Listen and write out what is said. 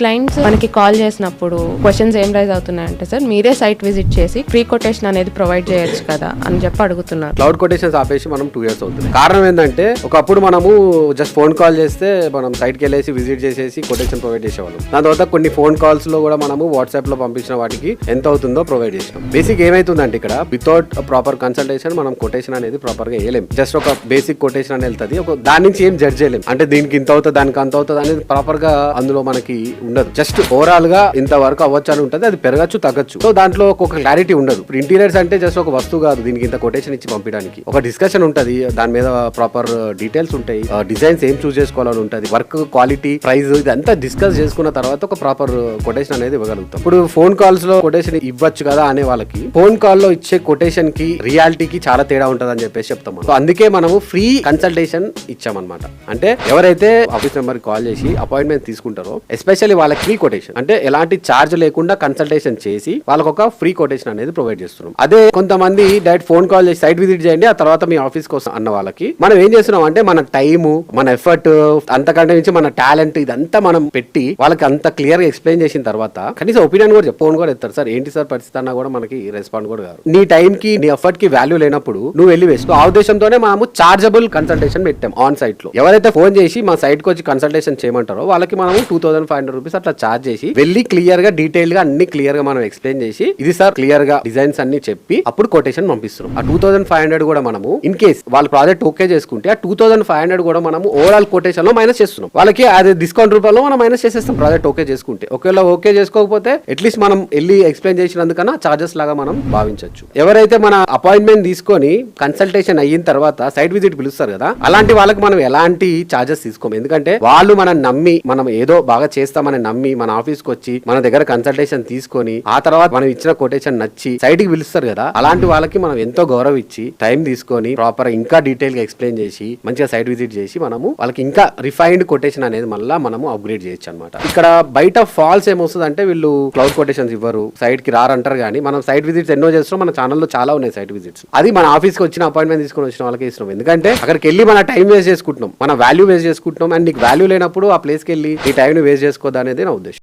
Clients మనకి call చేసినప్పుడు questions ఏం రైజ్ అవుతున్నాయంటే సార్ మీరే సైట్ విజిట్ చేసి ఫ్రీ కొటేషన్ అనేది ప్రొవైడ్ చేయొచ్చు కదా అని చెప్పి అడుగుతున్నారు. క్లౌడ్ కొటేషన్స్ ఆపేసి మనం 2 years అవుతుంది. కారణం ఏంటంటే ఒకప్పుడు మనము జస్ట్ ఫోన్ కాల్ చేస్తే మనం సైట్ కి వెళ్ళేసి విజిట్ చేసేసి కొటేషన్ ప్రొవైడ్ చేసేవాళ్ళం. దాని తర్వాత కొన్ని ఫోన్ కాల్స్ లో కూడా మనము వాట్సాప్ లో పంపించిన వాటికి ఎంత అవుతుందో ప్రొవైడ్ చేసినాం. బేసిక్ ఏమైతుందంటే ఇక్కడ వితౌట్ ప్రాపర్ కన్సల్టేషన్ మనం కొటేషన్ అనేది ప్రాపర్ గా వేయలేం. జస్ట్ ఒక బేసిక్ కొటేషన్ అని వెళ్తుంది, ఒక దాని నుంచి ఏం జడ్జ్ చేయలేం. అంటే దీనికి ఇంత అవుతుంది దానికి అంత అవుతుంది అనేది ప్రాపర్ గా అందులో మనకి ఉండదు. జస్ట్ ఓవరాల్ గా ఇంత వరకు అవ్వచ్చు అని ఉంటుంది, అది పెరగచ్చు తగ్గచ్చు. సో దాంట్లో ఒక క్లారిటీ ఉండదు. ఇంటీరియర్స్ అంటే జస్ట్ ఒక వస్తువు కాదు, దీనికి ఇంత కొటేషన్ ఇచ్చి పంపించడానికి ఒక డిస్కషన్ ఉంటది, దాని మీద ప్రాపర్ డీటెయిల్స్ ఉంటాయి, డిజైన్స్ ఏం చూస్ చేసుకోవాలని ఉంటది, వర్క్ క్వాలిటీ ప్రైస్ ఇదంతా డిస్కస్ చేసుకున్న తర్వాత ఒక ప్రాపర్ కొటేషన్ అనేది ఇవ్వగలుగుతాం. ఇప్పుడు ఫోన్ కాల్స్ లో కొటేషన్ ఇవ్వచ్చు కదా అనే వాళ్ళకి ఫోన్ కాల్ లో ఇచ్చే కొటేషన్ కి రియాలిటీకి చాలా తేడా ఉంటది అని చెప్పేసి చెప్తాం. సో అందుకే మనము ఫ్రీ కన్సల్టేషన్ ఇచ్చామన్నమాట. అంటే ఎవరైతే ఆఫీస్ నెంబర్ కాల్ చేసి అపాయింట్మెంట్ తీసుకుంటారో ఎస్పెషల్లీ వాళ్ళకి ఫ్రీ కొటేషన్, అంటే ఎలాంటి ఛార్జ్ లేకుండా కన్సల్టేషన్ చేసి వాళ్ళకి ఒక ఫ్రీ కొటేషన్ అనేది ప్రొవైడ్ చేస్తున్నాం. అదే కొంతమంది డైరెక్ట్ ఫోన్ కాల్ చేసి సైట్ విజిట్ చేయండి ఆ తర్వాత మీ ఆఫీస్ కోసం అన్న వాళ్ళకి మనం ఏం చేస్తున్నాం అంటే మన టైమ్, మన ఎఫర్ట్, అంతకంటే నుంచి మన టాలెంట్ ఇదంతా మనం పెట్టి వాళ్ళకి అంత క్లియర్ గా ఎక్స్ప్లెయిన్ చేసిన తర్వాత కనీసం ఒపీనియన్ కూడా ఫోన్ కూడా ఎత్తారు, సార్ ఏంటి సార్ పరిస్థితి అన్నా కూడా మనకి రెస్పాండ్ కూడా కాదు. నీ టైం కి నీ ఎఫర్ట్ కి వాల్యూ లేనప్పుడు నువ్వు వెళ్ళి వేసుకో. ఆ ఉద్దేశంతోనే మనము చార్జబుల్ కన్సల్టేషన్ పెట్టాం ఆన్ సైట్ లో. ఎవరైతే ఫోన్ చేసి మా సైట్ కి వచ్చి కన్సల్టేషన్ చేయమంటారో వాళ్ళకి మనము 2500 రూపీస్ అట్లా చార్జ్ చేసి వెళ్ళి క్లియర్ గా డీటెయిల్ గా అన్ని క్లియర్ గా మనం ఎక్స్ప్లెయిన్ చేసి ఇది సార్ క్లియర్ గా డిజైన్స్ అన్ని చెప్పి అప్పుడు కొటేషన్ పంపిస్తున్నాం. ఆ 2500 కూడా మనము ఇన్ కేస్ వాళ్ళ ప్రాజెక్ట్ ఓకే చేసుకుంటే ఆ 2500 కూడా మనము ఓవరాల్ కొటేషన్ లో మైనస్ చేస్తున్నాం. వాళ్ళకి అది డిస్కౌంట్ రూపంలో మనం మైనస్ చేసేస్తాం ప్రాజెక్ట్ ఓకే చేసుకుంటే. ఒకవేళ ఓకే చేసుకోకపోతే అట్లీస్ట్ మనం వెళ్ళి ఎక్స్ప్లెయిన్ చేసినందుకన్నా చార్జెస్ లాగా మనం భావించవచ్చు. ఎవరైతే మన అపాయింట్మెంట్ తీసుకొని కన్సల్టేషన్ అయిన తర్వాత సైట్ విజిట్ పిలుస్తారు కదా, అలాంటి వాళ్ళకి మనం ఎలాంటి చార్జెస్ తీసుకోము. ఎందుకంటే వాళ్ళు మనం నమ్మి మనం ఏదో బాగా చేస్తామని నమ్మి మన ఆఫీస్ కి వచ్చి మన దగ్గర కన్సల్టేషన్ తీసుకొని ఆ తర్వాత మనం ఇచ్చిన కొటేషన్ నచ్చి సైట్ కి పిలుస్తారు కదా, అలాంటి వాళ్ళకి మనం ఎంతో గౌరవం ఇచ్చి టైం తీసుకొని ప్రాపర్ ఇంకా డీటెయిల్ గా ఎక్స్ప్లెయిన్ చేసి మంచిగా సైట్ విజిట్ చేసి మనము వాళ్ళకి ఇంకా రిఫైన్డ్ కొటేషన్ అనేది మళ్ళీ మనము అప్గ్రేడ్ చేయొచ్చు అనమాట. ఇక్కడ బయట ఫాల్స్ ఏమొస్తుంది అంటే వీళ్ళు క్లౌడ్ కొటేషన్స్ ఇవ్వరు, సైట్ కి రారంటారు. కానీ మనం సైట్ విజిట్స్ ఎన్నో చేస్తున్నాం, మన ఛానల్లో చాలా ఉన్నాయి సైట్ విజిట్స్. అది మన ఆఫీస్ కి వచ్చిన అపాయింట్మెంట్ తీసుకొని వచ్చిన వాళ్ళకి ఇస్తున్నాం. ఎందుకంటే అక్కడికి వెళ్ళి మన టైం వేస్ట్ చేసుకుంటున్నాం, మన వాల్యూ వేస్ట్ చేసుకుంటున్నాం. అండ్ నీకు వాల్యూ లేనప్పుడు ఆ ప్లేస్కి వెళ్ళి ఈ టైం ని వేస్ట్ చేసుకోవద్దు అనేది నా ఉద్దేశం.